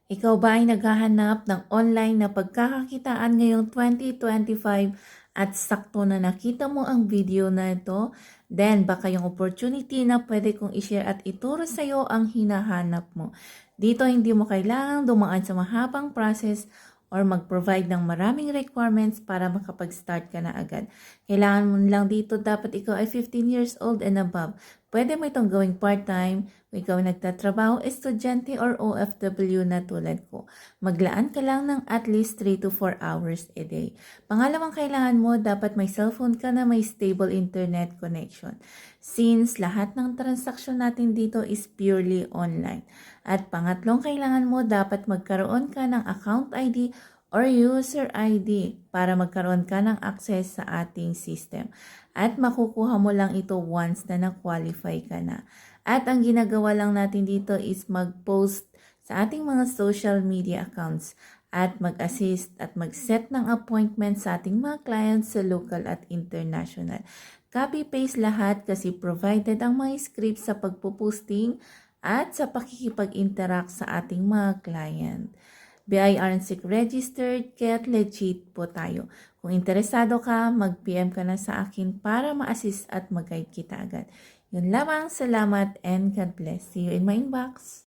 Ikaw ba ay naghahanap ng online na pagkakakitaan ngayong 2025 at sakto na nakita mo ang video na ito? Then baka yung opportunity na pwede kong i-share at ituro sa iyo ang hinahanap mo. Dito hindi mo kailangang dumaan sa mahabang process or mag-provide ng maraming requirements para makapag-start ka na agad. Kailangan mo lang dito dapat ikaw ay 15 years old and above. Pwede mo itong gawing part-time, kung ikaw ay nagtatrabaho, estudyante or OFW na tulad ko. Maglaan ka lang ng at least 3 to 4 hours a day. Pangalawang kailangan mo, dapat may cellphone ka na may stable internet connection. Since lahat ng transaksyon natin dito is purely online. At pangatlong kailangan mo, dapat magkaroon ka ng account ID or user ID para magkaroon ka ng access sa ating system. At makukuha mo lang ito once na na-qualify ka na. At ang ginagawa lang natin dito is mag-post sa ating mga social media accounts at mag-assist at mag-set ng appointment sa ating mga clients sa local at international. Copy-paste lahat kasi provided ang mga scripts sa pagpo-posting at sa pakikipag-interact sa ating mga client. BIRNSIC registered, kaya't legit po tayo. Kung interesado ka, mag-PM ka na sa akin para ma-assist at mag-guide kita agad. Yun lamang, salamat and God bless. See you in my inbox.